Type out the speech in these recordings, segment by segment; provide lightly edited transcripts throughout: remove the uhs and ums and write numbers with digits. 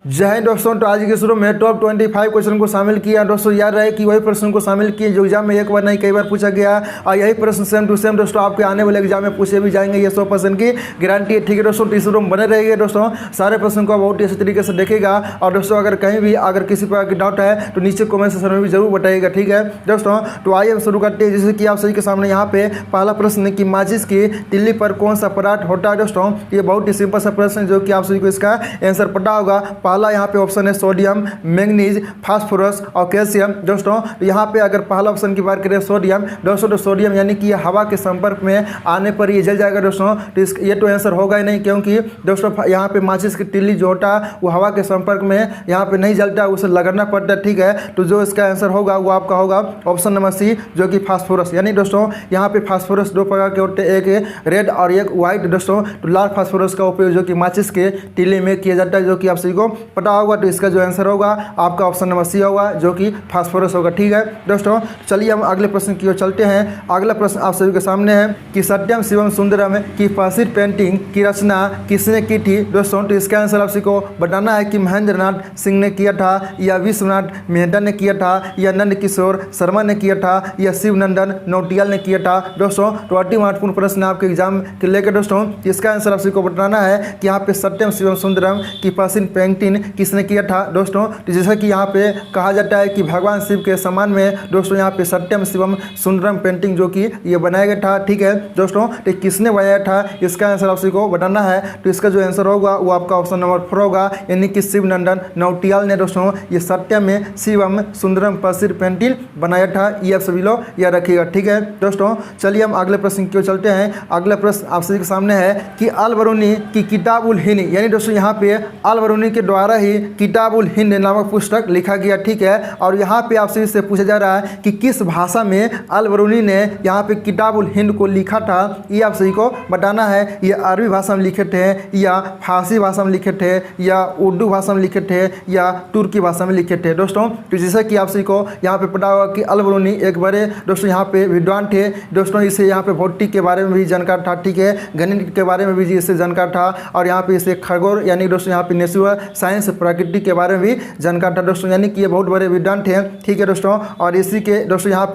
जय हिंद दोस्तों। तो आज के शुरू में टॉप 25 क्वेश्चन को शामिल किया। दोस्तों याद रहे कि वही प्रश्न को शामिल किए जो एग्जाम में एक बार नहीं कई बार पूछा गया, और यही प्रश्न सेम टू सेम दोस्तों आपके आने वाले एग्जाम में पूछे भी जाएंगे। ये 100% की गारंटी है। ठीक है दोस्तों, तो इस रूम बने रहेंगे दोस्तों, सारे प्रश्न को बहुत ही अच्छे तरीके से देखेगा। और दोस्तों अगर कहीं भी अगर किसी प्रकार की डाउट है तो नीचे कमेंट सेक्शन में भी जरूर बताइएगा। ठीक है दोस्तों, तो आइए हम शुरू करते हैं। जैसे कि आप सभी के सामने यहाँ पे पहला प्रश्न कि माचिस की तिल्ली पर कौन सा पदार्थ होता है। दोस्तों ये बहुत ही सिंपल सा प्रश्न है जो कि आप सभी को इसका आंसर पता होगा। पहला यहाँ पे ऑप्शन है सोडियम, मैंगनीज, फास्फोरस और कैल्शियम। दोस्तों यहाँ पे अगर पहला ऑप्शन की बात करें सोडियम, दोस्तों तो सोडियम यानी कि हवा के संपर्क में आने पर ये जल जाएगा। दोस्तों तो ये तो आंसर होगा ही नहीं, क्योंकि दोस्तों यहाँ पे माचिस की तिल्ली जो होता है वो हवा के संपर्क में यहाँ पे नहीं जलता, उसे लगाना पड़ता है। ठीक है, तो जो इसका आंसर होगा वो आपका होगा ऑप्शन नंबर सी, जो कि फास्फोरस। यानी दोस्तों यहाँ पे फास्फोरस दो प्रकार के होते हैं, एक रेड और एक व्हाइट। दोस्तों तो लाल फास्फोरस का उपयोग जो कि माचिस के तिल्ली में किया जाता है, जो कि आप सभी को पता होगा। तो इसका जो आंसर होगा आपका ऑप्शन नंबर सी होगा, जो कि फास्फोरस होगा। ठीक है दोस्तों, चलिए हम अगले प्रश्न की ओर चलते हैं। अगला प्रश्न आप सभी के सामने है कि सत्यम शिवम सुंदरम की प्रसिद्ध पेंटिंग की रचना किसने की थी। दोस्तों तो इसका आंसर आप सभी को बताना है कि महेंद्र नाथ सिंह ने किया था, या विश्वनाथ मेहता ने किया था, या नंद किशोर शर्मा ने किया था, या शिवनंदन नौटियाल ने किया था। दोस्तों तो अति महत्वपूर्ण प्रश्न आपके एग्जाम के लेकर दोस्तों, इसका आंसर आप सभी को बताना है कि यहाँ पे सत्यम शिवम सुंदरम की प्रसिद्ध पेंटिंग किसने किया था। दोस्तों तो जैसा कि यहाँ पे कहा जाता है कि भगवान शिव के सम्मान में दोस्तों यहाँ पे सत्यम शिवम सुंदरम पेंटिंग जो कि ये बनाया गया था। ठीक है दोस्तों, तो किसने बनाया था इसका आंसर आप सभी को बताना है। तो इसका जो आंसर होगा वो आपका ऑप्शन नंबर 4 होगा, यानी कि शिवनंदन नौटियाल ने दोस्तों ये सत्यम में शिवम सुंदरम प्रसिद्ध पेंटिंग बनाया था। ये आप सभी लोग याद रखिएगा। ठीक है दोस्तों, चलिए हम अगले प्रश्न की ओर चलते हैं। अगला प्रश्न आप सभी के सामने है कि अल बरूनी की किताब उल हिंद, यानी दोस्तों यहाँ पे अल बरूनी के द्वारा ही किताब उल हिंद नामक पुस्तक लिखा गया। ठीक है, और यहाँ पे आपसे से पूछा जा रहा है कि किस भाषा में अल बरूनी ने यहाँ पे किताब उल हिंद को लिखा था। ये आप सभी को बताना है। ये अरबी भाषा में लिखे थे, या फारसी भाषा में लिखे थे, या उर्दू भाषा में लिखे थे, या तुर्की भाषा में लिखे थे। दोस्तों तो जैसा कि आप सभी को यहाँ पे पता होगा कि अल बरूनी एक बड़े दोस्तों यहाँ पे विद्वान थे। दोस्तों इसे यहाँ पे भौतिक के बारे में भी जानकार था। ठीक है, गणित के बारे में भी इससे जानकार था, और यहाँ पे इसे खगोल यानी दोस्तों यहाँ पे नेचुरल साइंस प्रकृति के बारे में भी जानकार था। दोस्तों यानी कि ये बहुत बड़े विद्वान थे। ठीक है दोस्तों, और इसी के दोस्तों यहाँ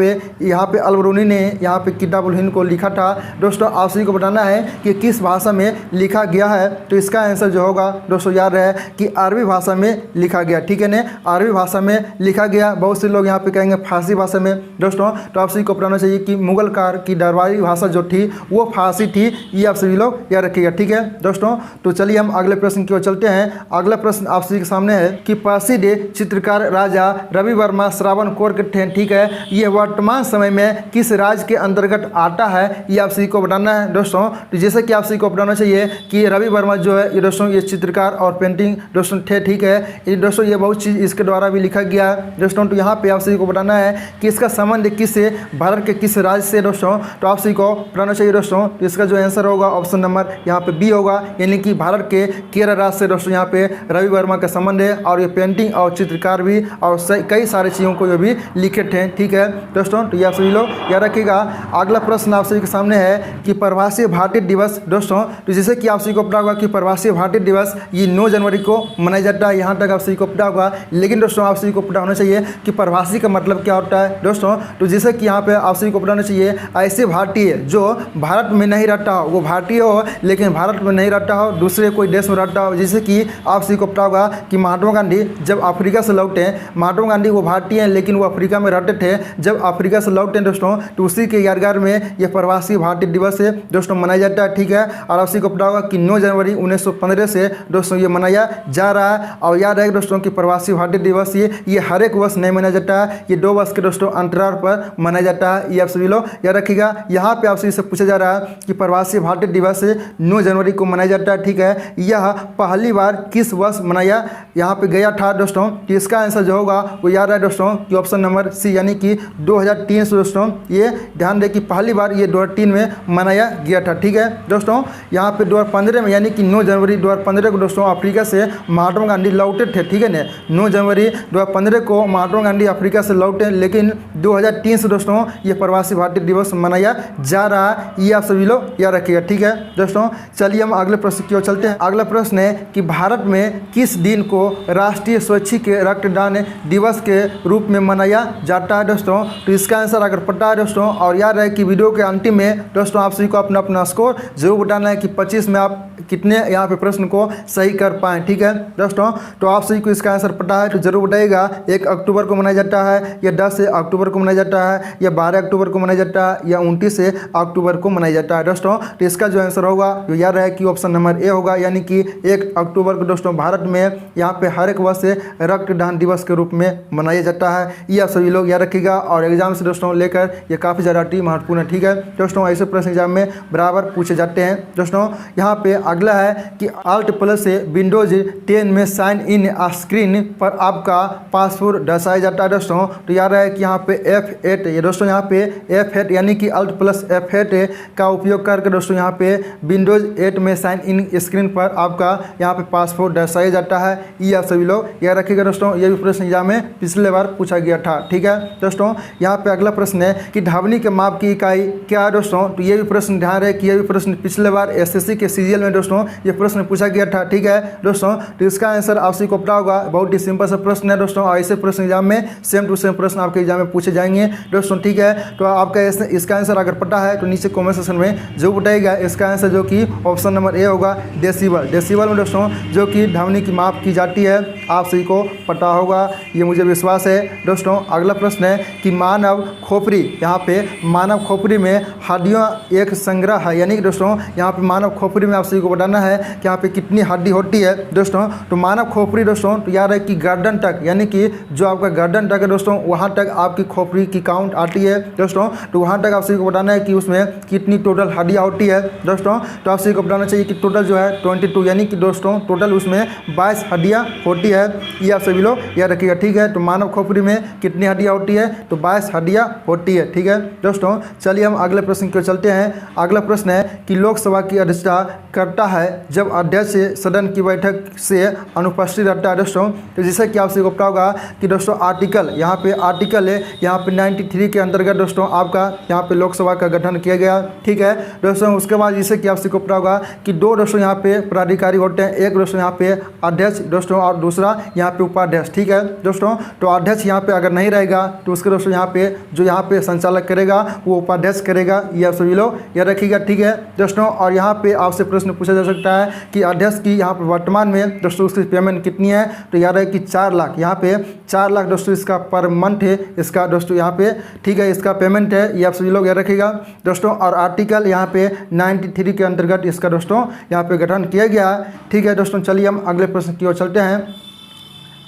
पे अल बरूनी ने यहाँ पे किताब उल हिंद को लिखा था। दोस्तों आप सभी को बताना है कि किस भाषा में लिखा गया है। तो इसका आंसर जो होगा दोस्तों याद रहे कि अरबी भाषा में लिखा गया। ठीक है ना, अरबी भाषा में लिखा गया। बहुत से लोग यहाँ पे कहेंगे फारसी भाषा में। दोस्तों तो आप सभी को बताना चाहिए कि मुगल काल की दरबारी भाषा जो थी वो फारसी थी। ये आप सभी लोग याद रखिएगा। ठीक है दोस्तों, तो चलिए हम अगले प्रश्न की ओर चलते हैं। अगला प्रश्न आप सभी के सामने है कि प्रसिद्ध चित्रकार राजा रवि वर्मा श्रावणकोर के थे। ठीक है, ये वर्तमान समय में किस राज्य के अंतर्गत आता है, ये आप सभी को बताना है। दोस्तों तो जैसे कि आप सभी को बताना चाहिए कि रवि वर्मा जो है ये दोस्तों ये चित्रकार और पेंटिंग दोस्तों थे। ठीक है, ये दोस्तों ये बहुत चीज़ इसके द्वारा भी लिखा गया है। दोस्तों तो यहाँ पे आप सभी को बताना है कि इसका संबंध किससे, भारत के किस राज्य से। दोस्तों तो आप सभी को बताना चाहिए। दोस्तों तो इसका जो आंसर होगा ऑप्शन नंबर यहाँ पे बी होगा, यानी कि भारत के केरल राज्य से दोस्तों यहाँ पे रवि वर्मा का संबंध है, और ये पेंटिंग और चित्रकार भी और कई सारे चीज़ों को ये भी लिखे थे। ठीक है दोस्तों, तो ये आप सभी लोग याद रखिएगा। अगला प्रश्न आप सभी के सामने है कि प्रवासी भारतीय दिवस। दोस्तों तो जैसे कि आप सभी को पता होगा कि प्रवासी भारतीय दिवस ये 9 जनवरी को मनाया जाता है। यहाँ तक आप सभी को पता होगा, लेकिन दोस्तों आप सभी को पता होना चाहिए कि प्रवासी का मतलब क्या होता है। दोस्तों तो जैसे कि यहाँ पे आप सभी को पता होना चाहिए ऐसे भारतीय जो भारत में नहीं रहता हो, वो भारतीय हो लेकिन भारत में नहीं रहता हो, दूसरे कोई देश में रहता हो। जैसे कि आप सभी को पता होगा कि महात्मा गांधी जब अफ्रीका से लौटे, महात्मा गांधी वो भारतीय हैं लेकिन वो अफ्रीका में रहते थे। जब अफ्रीका से लौटे दोस्तों तो उसी के यादगार में ये प्रवासी भारतीय दिवस है दोस्तों मनाया जाता है। ठीक है, और आप सभी को पता होगा कि 9 जनवरी 1915 से दोस्तों ये मनाया जा रहा है। और याद है दोस्तों कि प्रवासी भारतीय दिवस ये हर एक वर्ष नहीं मनाया जाता है, ये 2 वर्ष के दोस्तों अंतराल पर मनाया जाता है। ये आप सभी लोग याद रखिएगा। यहाँ पे आपसे इससे पूछा जा रहा है कि प्रवासी भारतीय दिवस 9 जनवरी को मनाया जाता है। ठीक है, यह पहली बार किस वर्ष मनाया यहाँ पे गया था। दोस्तों तो इसका आंसर जो होगा वो याद है दोस्तों कि ऑप्शन नंबर सी, यानी कि 2003 से दोस्तों ये ध्यान दें कि पहली बार ये 2003 में मनाया गया था। ठीक है दोस्तों, यहाँ पे 2015 में यानी कि 9 जनवरी 2015 को दोस्तों अफ्रीका से महात्मा गांधी लौटे थे। ठीक है ना, 9 जनवरी 2015 को महात्मा गांधी अफ्रीका से लौटे, लेकिन 2003 से दोस्तों ये प्रवासी भारतीय दिवस मनाया जा रहा है। ये आप सभी लोग याद रखिएगा। ठीक है दोस्तों, चलिए हम अगले प्रश्न की ओर चलते हैं। अगला प्रश्न है कि भारत में किस किस दिन को राष्ट्रीय स्वैच्छिक रक्तदान दिवस के रूप में मनाया जाता है दोस्तों। तो इसका आंसर अगर पता है दोस्तों, और याद रहे कि वीडियो के अंतिम में दोस्तों आप सभी को अपना अपना स्कोर जरूर बताना है कि 25 में आप कितने यहाँ पे प्रश्न को सही कर पाएँ, ठीक है दोस्तों। तो आप सभी को इसका आंसर पता है तो जरूर बताइएगा। 1 अक्टूबर को मनाया जाता है, या 10 अक्टूबर को मनाया जाता है, या 12 अक्टूबर को मनाया जाता है, या 29 अक्टूबर को मनाया जाता है दोस्तों। तो इसका जो आंसर होगा जो याद रहे कि ऑप्शन नंबर ए होगा, यानी कि 1 अक्टूबर को दोस्तों भारत में यहाँ पे हर एक वर्ष रक्तदान दिवस के रूप में मनाया जाता है। ये आप सभी लोग याद रखिएगा, और एग्जाम से दोस्तों लेकर ये काफ़ी ज़्यादा महत्वपूर्ण है, ठीक है दोस्तों। ऐसे प्रश्न एग्जाम में बराबर पूछे जाते हैं दोस्तों। यहाँ पे अगला है कि Alt+ से विंडोज 10 में साइन इन स्क्रीन पर आपका पासवर्ड दर्शाया जाता है दोस्तों। तो याद है कि यहाँ पे F8 ये दोस्तों, यहाँ पे F8 यानी कि Alt+ F8 का उपयोग करके दोस्तों यहाँ पे विंडोज 8 में साइन इन स्क्रीन पर आपका यहाँ पे पासवर्ड दर्शाया जाता है। ये आप सभी लोग याद रखिएगा दोस्तों। ये भी प्रश्न एग्जाम में पिछले बार पूछा गया था, ठीक है दोस्तों। यहाँ पे अगला प्रश्न है कि ध्वनि के माप की इकाई क्या है दोस्तों। तो ये भी प्रश्न ध्यान रहे कि ये भी प्रश्न पिछले बार SSC के सीजीएल में दोस्तों ये प्रश्न पूछा गया था, ठीक है दोस्तों। तो इसका आंसर आप सभी को पता होगा, बहुत ही सिंपल सा प्रश्न है दोस्तों। और ऐसे प्रश्न एग्जाम में सेम टू सेम प्रश्न आपके एग्जाम में पूछे जाएंगे दोस्तों, ठीक है। तो आपका इसका आंसर अगर पता है तो नीचे कमेंट सेक्शन में जो बताइएगा। इसका आंसर जो कि ऑप्शन नंबर ए होगा, डेसिबल। डेसिबल में दोस्तों जो कि ध्वनि की माप की जाती है, आप सभी को पता होगा, ये मुझे विश्वास है दोस्तों। अगला प्रश्न है कि मानव खोपड़ी, यहाँ पे मानव खोपड़ी में हड्डियों एक संग्रह है, यानी कि दोस्तों यहाँ पे मानव खोपड़ी में आप सभी को बताना है कि यहाँ पे कितनी हड्डी होती है दोस्तों। तो मानव खोपड़ी दोस्तों तो याद है कि गर्दन तक, यानी कि जो आपका गर्दन तक है दोस्तों वहाँ तक आपकी खोपड़ी की काउंट आती है दोस्तों। तो वहाँ तक आप सभी को बताना है कि उसमें कितनी टोटल हड्डियाँ होती है दोस्तों। तो आप सभी को बताना चाहिए कि टोटल जो है 22, यानी कि दोस्तों टोटल उसमें 22 हड्डियाँ होती है। ये आप सभी लोग याद रखिएगा, ठीक है। तो मानव खोपड़ी में कितनी हड्डियाँ होती है, तो 22 हड्डियाँ होती है, ठीक है दोस्तों। चलिए हम अगले प्रश्न की ओर चलते हैं। अगला प्रश्न है कि लोकसभा की अध्यक्षता करता है जब अध्यक्ष सदन की बैठक से अनुपस्थित रहता है दोस्तों। तो जैसे कि आप सभी को पता होगा कि दोस्तों आर्टिकल यहाँ पे आर्टिकल है यहाँ पे 93 के अंतर्गत दोस्तों आपका यहाँ पे लोकसभा का गठन किया गया, ठीक है दोस्तों। उसके बाद जैसे कि आप सभी को पता होगा कि 2 दोस्तों यहाँ पे पदाधिकारी होते हैं, एक दोस्तों यहाँ पे अध्यक्ष दोस्तों और दूसरा यहाँ पे उपाध्यक्ष, ठीक है दोस्तों। तो अध्यक्ष यहाँ पे अगर नहीं रहेगा तो उसके दोस्तों यहाँ पे जो यहाँ पे संचालक करेगा वो उपाध्यक्ष करेगा। ये आप सभी लोग याद रखिएगा, ठीक है दोस्तों। और यहाँ पे आपसे प्रश्न पूछा जा सकता है कि अध्यक्ष की यहाँ पे वर्तमान में दोस्तों उसकी पेमेंट कितनी है। तो याद है कि 4 लाख, यहाँ पे 4 लाख दोस्तों इसका पर मंथ है इसका दोस्तों यहाँ पे, ठीक है इसका पेमेंट है। ये आप सभी लोग याद रखिएगा दोस्तों। और आर्टिकल यहाँ पे 93 के अंतर्गत इसका दोस्तों यहाँ पे गठन किया गया, ठीक है दोस्तों। चलिए हम अगले प्रश्न की ओर चलते हैं।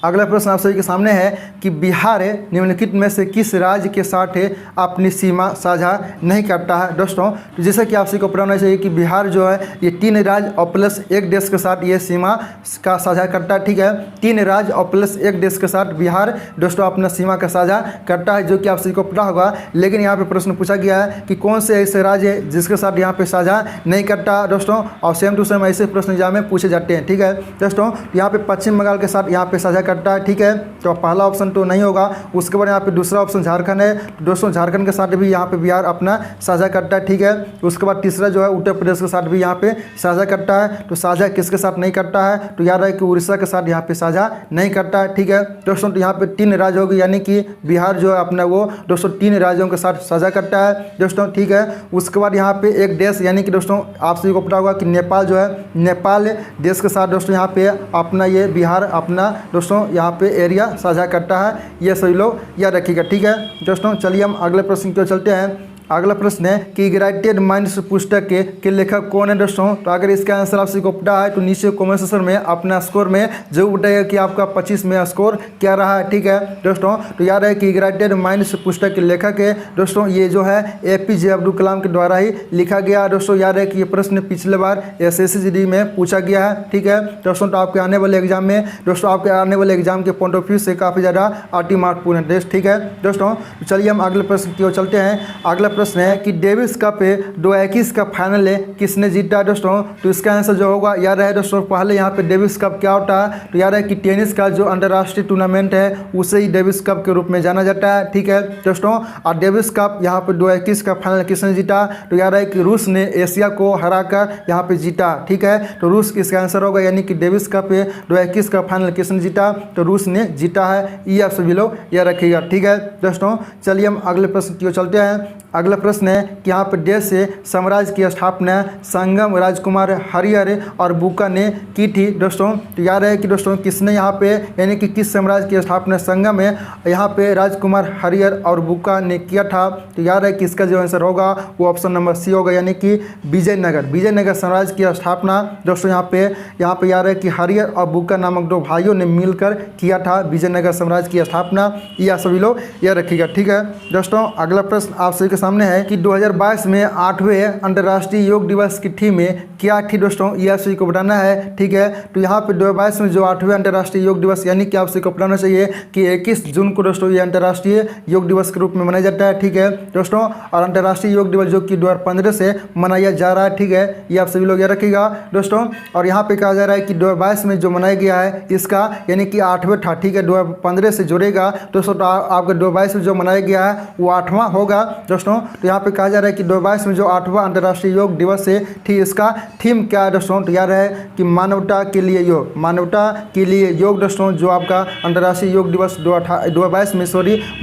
अगला प्रश्न आप सभी के सामने है कि बिहार निम्नलिखित में से किस राज्य के साथ अपनी सीमा साझा नहीं करता है दोस्तों। तो जैसे कि आप सभी को पता होना चाहिए कि बिहार जो है ये 3 राज्य और प्लस 1 देश के साथ ये सीमा का साझा करता है, ठीक है। 3 राज्य और प्लस 1 देश के साथ बिहार दोस्तों अपना सीमा का साझा करता है, जो कि आप सभी को पता होगा। लेकिन यहाँ पे प्रश्न पूछा गया है कि कौन से ऐसे राज्य है जिसके साथ यहाँ पे साझा नहीं करता दोस्तों। और सेम टू सेम ऐसे प्रश्न एग्जाम में पूछे जाते हैं, ठीक है दोस्तों। यहाँ पे पश्चिम बंगाल के साथ यहाँ पे साझा करता है, ठीक है। तो पहला ऑप्शन तो नहीं होगा। उसके बाद यहाँ पे दूसरा ऑप्शन झारखंड है, दोस्तों झारखंड के साथ भी यहाँ पे बिहार अपना साझा करता है, ठीक है। उसके बाद तीसरा जो है उत्तर प्रदेश के साथ भी यहाँ पे साझा करता है। तो साझा किसके साथ नहीं करता है, तो याद है कि उड़ीसा के साथ यहाँ पे साझा नहीं करता है, ठीक है दोस्तों। तो यहाँ पे 3 राज्य होगी, यानी कि बिहार जो है अपना वो दोस्तों 3 राज्यों के साथ साझा करता है दोस्तों, ठीक है। उसके बाद यहाँ पे एक देश, यानी कि दोस्तों आप सभी को पता होगा कि नेपाल जो है, नेपाल देश के साथ दोस्तों यहाँ पे अपना ये बिहार अपना दोस्तों यहाँ पे एरिया साझा करता है। ये सभी लोग याद रखिएगा, ठीक है दोस्तों। चलिए हम अगले प्रश्न की ओर चलते हैं। अगला प्रश्न है कि ग्रेटेड माइंड्स पुस्तक के लेखक कौन है दोस्तों। तो अगर इसका आंसर आप सभी को पता है तो नीचे कमेंट सेक्शन में अपना स्कोर में जरूर बताइएगा कि आपका 25 में स्कोर क्या रहा है, ठीक है दोस्तों। तो याद है कि ग्रेटेड माइंड्स पुस्तक के लेखक है दोस्तों ये जो है APJ अब्दुल कलाम के द्वारा ही लिखा गया दोस्तों। याद है कि ये प्रश्न पिछले बार SSC में पूछा गया है, ठीक है दोस्तों। तो आपके आने वाले एग्जाम में दोस्तों आपके आने वाले एग्जाम के पॉइंट ऑफ व्यू से काफ़ी ज़्यादा महत्वपूर्ण है, ठीक है दोस्तों। तो चलिए हम अगले प्रश्न की ओर चलते हैं। अगला प्रश्न है कि डेविस कप 2021 का फाइनल किसने जीता दोस्तों। तो इसका आंसर जो होगा याद रहे दोस्तों, पहले यहाँ पे डेविस कप क्या होता है, तो याद है कि टेनिस का जो अंतर्राष्ट्रीय टूर्नामेंट है उसे ही डेविस कप के रूप में जाना जाता है। ठीक है दोस्तों, और डेविस कप यहाँ पे 2021 का फाइनल किसने जीता, तो याद है कि रूस ने एशिया को हराकर यहाँ पे जीता। ठीक है, तो रूस इसका आंसर होगा, यानी कि डेविस कप 2021 का फाइनल किसने जीता, तो रूस ने जीता है। ये आप सभी लोग याद रखिएगा। ठीक है दोस्तों, चलिए हम अगले प्रश्न की ओर चलते हैं। अगला प्रश्न है कि यहाँ पर देश से साम्राज्य की स्थापना संगम राजकुमार हरिहर और बुका ने की थी दोस्तों। तो याद है कि दोस्तों किसने यहाँ पे, यानी कि किस साम्राज्य की स्थापना संगम है यहाँ पे राजकुमार हरिहर और बुका ने किया था। तो याद है कि इसका जो आंसर होगा वो ऑप्शन नंबर सी होगा, यानी कि विजयनगर साम्राज्य की स्थापना दोस्तों यहाँ पे याद है कि हरिहर और बुका नामक दो भाइयों ने मिलकर किया था विजयनगर साम्राज्य की स्थापना। यह सभी लोग याद रखिएगा। ठीक है दोस्तों, अगला प्रश्न आप सभी के सामने है कि 2022 में 8वें अंतर्राष्ट्रीय योग दिवस की थीम क्या थी दोस्तों, यह आप सभी को बताना है। ठीक है, तो यहाँ पे 2022 में जो 8वें अंतर्राष्ट्रीय योग दिवस, यानी कि आप सभी को बताना चाहिए कि 21 जून को दोस्तों ये अंतर्राष्ट्रीय योग दिवस के रूप में मनाया जाता है। ठीक है दोस्तों, और अंतर्राष्ट्रीय योग दिवस जो कि 2015 से मनाया जा रहा है। ठीक है, ये आप सभी लोग याद रखिएगा दोस्तों। और यहाँ पे कहा जा रहा है कि 2022 में जो मनाया गया है इसका, यानी कि 8वें था। ठीक है, 2015 से जुड़ेगा दोस्तों, तो आपका 2022 में जो मनाया गया है वो 8वां होगा दोस्तों। तो यहाँ पे कहा जा रहा है कि 2022 में जो 8वां अंतर्राष्ट्रीय योग दिवस है थी, इसका थीम क्या है दोस्तों, तो याद है कि मानवता के लिए योग दोस्तों। जो आपका अंतर्राष्ट्रीय योग दिवस 2022 में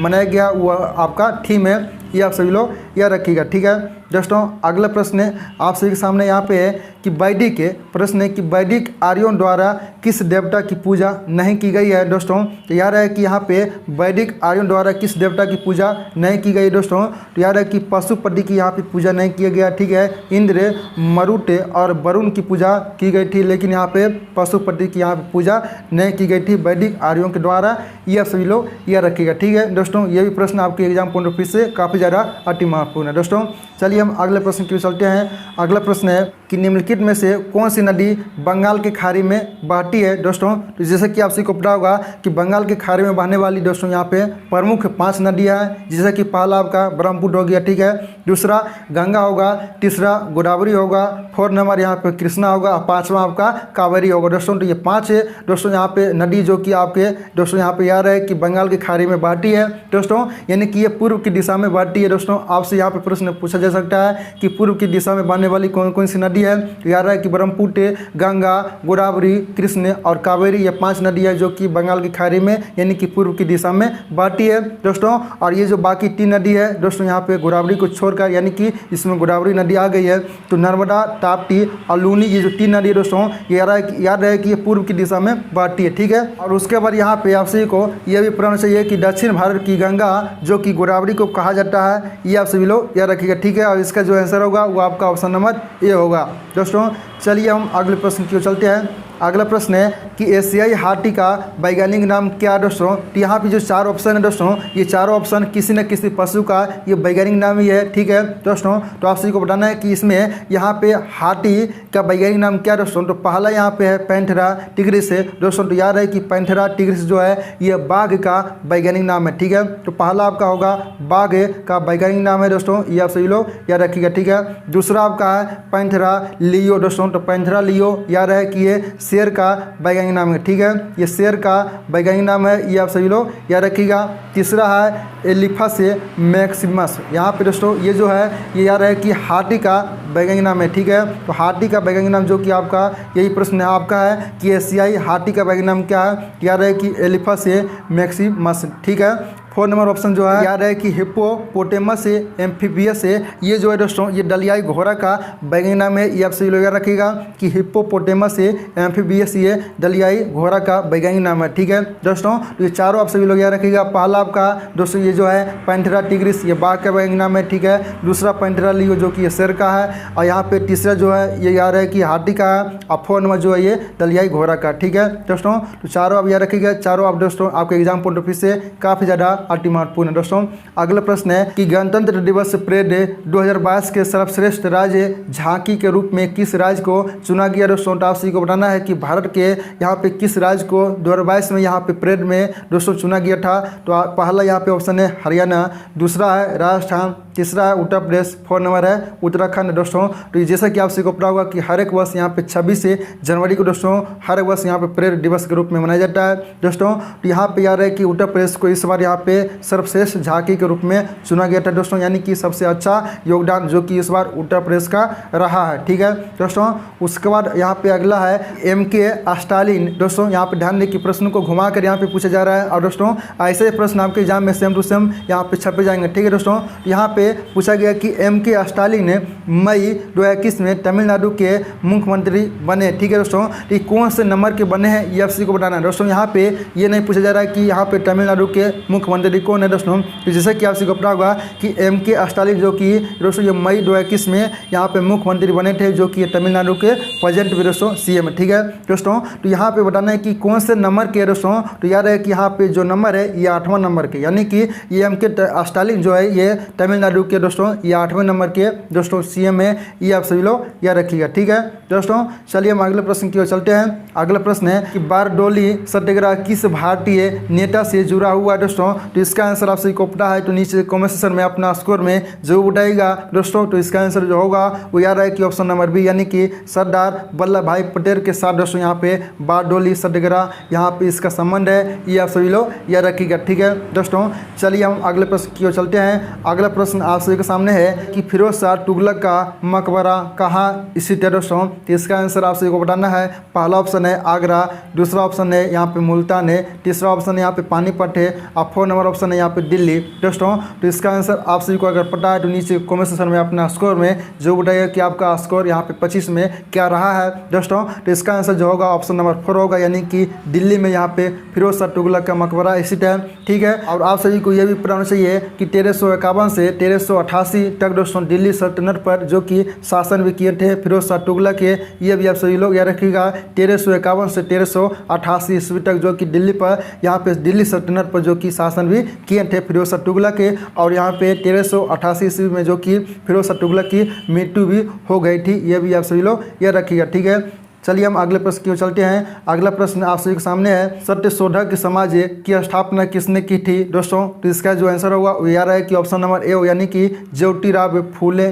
मनाया गया वो आपका थीम है। ये आप सभी लोग याद रखिएगा। ठीक है दोस्तों, अगला प्रश्न आप सभी के सामने यहाँ पे है कि वैदिक आर्यों द्वारा किस देवता की पूजा नहीं की गई है दोस्तों। तो याद है कि यहाँ पे वैदिक आर्यों द्वारा किस देवता की पूजा नहीं की गई दोस्तों। तो याद है कि पशुपति की यहाँ पे पूजा नहीं किया गया। ठीक है, इंद्र, मरुत और वरुण की पूजा की गई थी, लेकिन यहाँ पे पशुपति की यहाँ पे पूजा नहीं की गई थी वैदिक आर्यों के द्वारा। ये आप सभी लोग याद रखिएगा। ठीक है दोस्तों, ये भी प्रश्न आपके एग्जाम पॉइंट ऑफ व्यू से काफ़ी ज़्यादा अति महत्वपूर्ण है दोस्तों। चलिए हम अगले प्रश्न की ओर चलते हैं। अगला प्रश्न है कि निम्नलिखित में से कौन सी नदी बंगाल की खाड़ी में बहती है दोस्तों। तो जैसे कि आप सभी को पता होगा कि बंगाल की खाड़ी में बहने वाली दोस्तों यहाँ पे प्रमुख 5 नदियाँ हैं, जैसे कि पहला आपका ब्रह्मपुत्र हो गया। ठीक है, दूसरा गंगा होगा, तीसरा गोदावरी होगा, 4 नंबर यहाँ पे कृष्णा होगा, 5वां आपका कावेरी होगा दोस्तों। तो ये 5 है दोस्तों यहाँ पे नदी जो कि आपके दोस्तों यहाँ पे याद है कि बंगाल की खाड़ी में बहती है दोस्तों, यानी कि ये पूर्व की दिशा में बहती है दोस्तों। आपसे यहाँ पे प्रश्न पूछा जा सकता है कि पूर्व की दिशा में बहने वाली कौन कौन सी नदी है। तो याद है कि ब्रह्मपुत्र, गंगा, गोदावरी, कृष्ण और कावेरी, ये 5 नदियाँ जो कि बंगाल की खाड़ी में यानी कि पूर्व की दिशा में बहती है दोस्तों। और ये जो बाकी 3 नदी है दोस्तों यहाँ पे गोदावरी को छोड़कर, यानी कि इसमें गोदावरी नदी आ गई है, तो नर्मदा, ताप्ती और लूनी, ये जो 3 नदी दोस्तों याद है कि ये पूर्व की दिशा में बहती है। ठीक है, और उसके बाद यहाँ पे आप सभी को यह भी पढ़ना चाहिए कि दक्षिण भारत की गंगा जो कि गोदावरी को कहा जाता है। ये आप सभी लोग याद रखिएगा। ठीक है, और इसका जो आंसर होगा वो आपका ऑप्शन नंबर ए होगा दोस्तों। चलिए हम अगले प्रश्न की ओर चलते हैं। अगला प्रश्न है कि एशियाई हाथी का वैज्ञानिक नाम क्या है दोस्तों। तो यहाँ पे जो 4 ऑप्शन है दोस्तों, ये चारों ऑप्शन किसी न किसी पशु का ये वैज्ञानिक नाम ही है। ठीक है दोस्तों, तो आप सभी को बताना है कि इसमें यहाँ पे हाथी का वैज्ञानिक नाम क्या है दोस्तों। तो पहला यहाँ पे है पैंथेरा टिग्रिस है दोस्तों। तो याद है कि पैंथेरा टिग्रिस जो है ये बाघ का वैज्ञानिक नाम है। ठीक है, तो पहला आपका होगा बाघ का वैज्ञानिक नाम है दोस्तों, ये आप सभी लोग याद रखिएगा। ठीक है, दूसरा आपका है पैंथेरा लियो दोस्तों। तो पैंथेरा लियो याद है कि ये शेर का वैज्ञानिक नाम है। ठीक है, ये शेर का वैज्ञानिक नाम है, ये आप सभी लोग याद रखिएगा। तीसरा है एलिफस मैक्सिमस, यहाँ पे दोस्तों ये जो है ये याद है कि हाथी का वैज्ञानिक नाम है। ठीक है, तो हाथी का वैज्ञानिक नाम जो कि आपका यही प्रश्न है आपका है कि एशियाई हाथी का वैज्ञानिक नाम क्या है, याद है कि एलिफस मैक्सिमस। ठीक है, 4 नंबर ऑप्शन जो है याद है कि हिप्पोपोटेमस एम्फीबियस है, ये जो है दोस्तों ये दलियाई घोड़ा का वैज्ञानिक नाम है। ये आप सभी लोग याद रखिएगा कि हिप्पोपोटेमस एम्फीबियस ये दलियाई घोड़ा का वैज्ञानिक नाम है। ठीक है दोस्तों, तो ये चारों आप सभी लोग याद रखिएगा। पहला आपका दोस्तों ये जो है पैंथेरा टिग्रिस ये बाघ का वैज्ञानिक नाम है। ठीक है, दूसरा पैंथेरा लियो जो कि ये शेर का है, और यहाँ पे तीसरा जो है ये याद है कि हाथी का है, और 4 नंबर जो है ये दलियाई घोड़ा का। ठीक है दोस्तों, तो चारों आप याद रखिएगा। चारों आप दोस्तों आपके एग्जाम पॉइंट ऑफ व्यू से काफ़ी ज़्यादा अति महत्वपूर्ण है। दोस्तों अगला प्रश्न है कि गणतंत्र दिवस परेड 2022 के सर्वश्रेष्ठ राज्य झांकी के रूप में किस राज्य को चुना गया। दोस्तों तो आपसे को बताना है कि भारत के यहाँ पे किस राज्य को 2022 में यहाँ पे परेड में दोस्तों चुना गया था। तो पहला यहाँ पे ऑप्शन है हरियाणा, दूसरा है राजस्थान, तीसरा है उत्तर प्रदेश, 4 नंबर है उत्तराखंड। दोस्तों तो जैसा कि आपसे को पता होगा कि हर एक वर्ष यहाँ पे 26 जनवरी को दोस्तों हर एक वर्ष यहाँ पे परेड दिवस के रूप में मनाया जाता है। दोस्तों तो यहाँ पे याद है कि उत्तर प्रदेश को इस बार यहाँ पे सर्वश्रेष्ठ झांकी के रूप में चुना गया था। दोस्तों यानी कि सबसे अच्छा योगदान जो कि इस बार उत्तर प्रदेश का रहा है। ठीक है दोस्तों, उसके बाद यहाँ पे अगला है MK स्टालिन। दोस्तों यहाँ पे ध्यान दें कि प्रश्न को घुमा कर यहाँ पे पूछा जा रहा है और दोस्तों ऐसे प्रश्न आपके एग्जाम में सेम टू सेम यहाँ पे छपे जाएंगे। ठीक है दोस्तों, यहाँ पे पूछा गया कि MK स्टालिन ने मई 2021 में तमिलनाडु के मुख्यमंत्री बने। ठीक है दोस्तों, ये कौन से नंबर के बने हैं ये आपसी को बताना है। दोस्तों यहाँ पे ये नहीं पूछा जा रहा है कि यहाँ पे तमिलनाडु के मुख्यमंत्री कौन है। दोस्तों तो जैसे कि आपसे को पता होगा कि MK स्टालिन जो कि दोस्तों ये मई 2021 में यहाँ पे मुख्यमंत्री बने थे, जो कि तमिलनाडु के प्रेजेंट भी दोस्तों CM है। ठीक है दोस्तों, तो यहाँ पे बताना है कि कौन से नंबर के दोस्तों। तो याद है कि यहाँ पे जो नंबर है ये 8वां नंबर के, यानी कि ये MK स्टालिन जो है ये तमिलनाडु के दोस्तों ये 8वें नंबर के दोस्तों CM है। ये आप सभी लोग याद रखिएगा। ठीक है दोस्तों, चलिए हम अगले प्रश्न की ओर चलते हैं। अगला प्रश्न है कि बारडोली सत्याग्रह किस भारतीय नेता से जुड़ा हुआ है। दोस्तों तो इसका आंसर आपसे को पता है तो नीचे कमेंट सेक्शन में अपना स्कोर में जरूर बताइएगा। दोस्तों तो इसका आंसर जो होगा वो याद है कि ऑप्शन नंबर बी, यानी कि सरदार वल्लभ भाई पटेल के साथ दोस्तों यहाँ पे बारडोली सत्याग्रह यहाँ पे इसका संबंध है। ये आप सभी लोग याद रखिएगा। ठीक है दोस्तों, चलिए हम अगले प्रश्न की ओर चलते हैं। अगला प्रश्न आप सभी के सामने है कि फिरोज शाह तुगलक का मकबरा कहाँ स्थित है। दोस्तों तो इसका आंसर आप सभी को बताना है। पहला ऑप्शन है आगरा, दूसरा ऑप्शन है यहाँ पे मुल्तान है, तीसरा ऑप्शन है यहाँ पे पानीपत है और 4 नंबर ऑप्शन है यहाँ पे दिल्ली। दोस्तों तो इसका आंसर आप सभी को अगर पता है तो नीचे कमेंट सेक्शन में अपना स्कोर में जो बताइए कि आपका स्कोर यहाँ पे 25 में क्या रहा है। दोस्तों तो इसका आंसर जो होगा ऑप्शन नंबर 4 होगा, यानी कि दिल्ली में यहाँ पे फिरोज शाह तुगलक का मकबरा स्थित है। ठीक है, और आप सभी को यह भी पता होना चाहिए कि 1351 से 1388 तक दोस्तों दिल्ली सल्तनत पर जो कि शासन भी किए थे फिरोज शाह तुगलक के। ये भी आप सभी लोग याद रखिएगा। 1351 से 1388 ईस्वी तक जो कि दिल्ली पर यहाँ पे दिल्ली सल्तनत पर जो कि शासन भी किए थे फिरोज शाह तुगलक के। और यहाँ पे 1388 ईस्वी में जो कि फिरोज शाह तुगलक की मृत्यु भी हो गई थी। ये भी आप सभी लोग याद रखिएगा। ठीक है, चलिए हम अगले प्रश्न की ओर चलते हैं। अगला प्रश्न आप सभी के सामने है सत्यशोधक समाज की स्थापना किसने की थी। दोस्तों तो इसका जो आंसर होगा वो याद है कि ऑप्शन नंबर ए हो, यानी कि ज्योतिराव फूले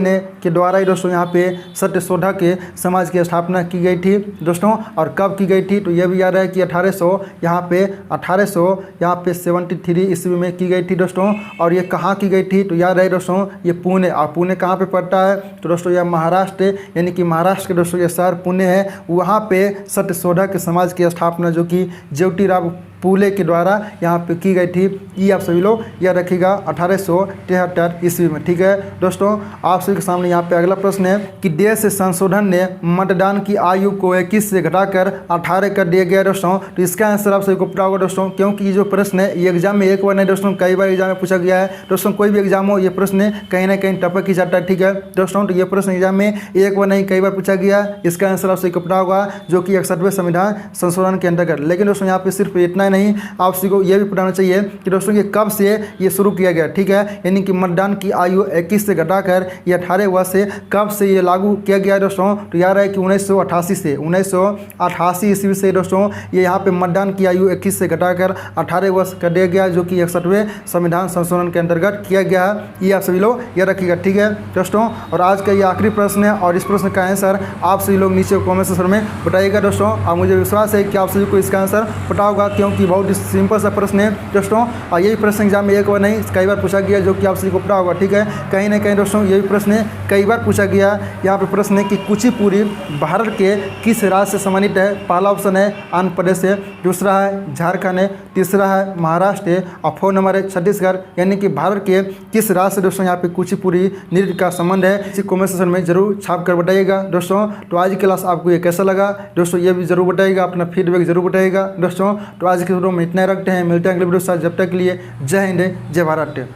ने के द्वारा ही दोस्तों यहाँ पे सत्यशोधक समाज की स्थापना की गई थी। दोस्तों और कब की गई थी तो यह भी याद है कि 1873 ईस्वी में की गई थी। दोस्तों और ये कहाँ की गई थी तो याद है दोस्तों ये पुणे। और पुणे कहाँ पे पड़ता है तो दोस्तों यह महाराष्ट्र, यानी कि महाराष्ट्र के दोस्तों ये शहर पुणे है। वहाँ पे सत्यशोधक समाज की स्थापना जो कि ज्योतिराव फूले के द्वारा यहाँ पे की गई थी। ये आप सभी लोग याद रखिएगा 1873 ईस्वी में। ठीक है दोस्तों, आप सभी के सामने यहाँ पे अगला प्रश्न है कि देश संशोधन ने मतदान की आयु को 21 से घटाकर 18 कर दिया गया। दोस्तों तो इसका आंसर आप सभी को पता होगा दोस्तों, क्योंकि ये जो प्रश्न है ये एग्जाम में एक बार नहीं दोस्तों कई बार एग्जाम में पूछा गया है। दोस्तों कोई भी एग्जाम हो ये प्रश्न कहीं ना कहीं टपक ही जाता है। ठीक है दोस्तों, तो ये प्रश्न एग्जाम में एक बार नहीं कई बार पूछा गया। इसका आंसर आप सभी को पता होगा जो कि 61वें संविधान संशोधन के अंतर्गत। लेकिन दोस्तों यहाँ पे सिर्फ इतना नहीं, आप सभी को यह भी बताना चाहिए कि दोस्तों ये कब से ये शुरू किया गया। ठीक है, यानी कि मतदान की आयु 21 से घटाकर ये 18 वर्ष से कब से ये लागू किया गया है। दोस्तों तो याद है कि 1988 ईस्वी से दोस्तों ये यहाँ पे मतदान की आयु 21 से घटाकर 18 वर्ष कर दिया गया, जो कि 61वें संविधान संशोधन के अंतर्गत किया गया है। ये आप सभी लोग याद रखिएगा। ठीक है दोस्तों, और आज का ये आखिरी प्रश्न है और इस प्रश्न का आंसर आप सभी लोग नीचे कमेंट सेक्शन में बताइएगा। दोस्तों और मुझे विश्वास है कि आप सभी को इसका आंसर पता होगा, क्योंकि बहुत सिंपल सा प्रश्न है दोस्तों। और यही प्रश्न एग्जाम में एक बार नहीं कई बार पूछा गया, जो कि आप सभी को पता होगा। ठीक है, कहीं ना कहीं दोस्तों यही प्रश्न कई बार पूछा गया। यहाँ पे प्रश्न है कि कुचिपुड़ी भारत के किस राज्य से संबंधित है। पहला ऑप्शन है आंध्र प्रदेश है, दूसरा है झारखंड है, तीसरा है महाराष्ट्र है और 4 नंबर है छत्तीसगढ़। यानी कि भारत के किस राज्य से दोस्तों यहाँ पे कुचिपुड़ी नृत्य का संबंध है। इसी कमेंट सेक्शन में जरूर छाप कर बताइएगा। दोस्तों तो आज की क्लास आपको ये कैसा लगा दोस्तों ये भी जरूर बताइएगा, अपना फीडबैक जरूर बताइएगा। दोस्तों तो आज के वीडियो में इतना रखते हैं, मिलते हैं अगले वीडियो के साथ। जब तक के लिए जय हिंद जय भारत।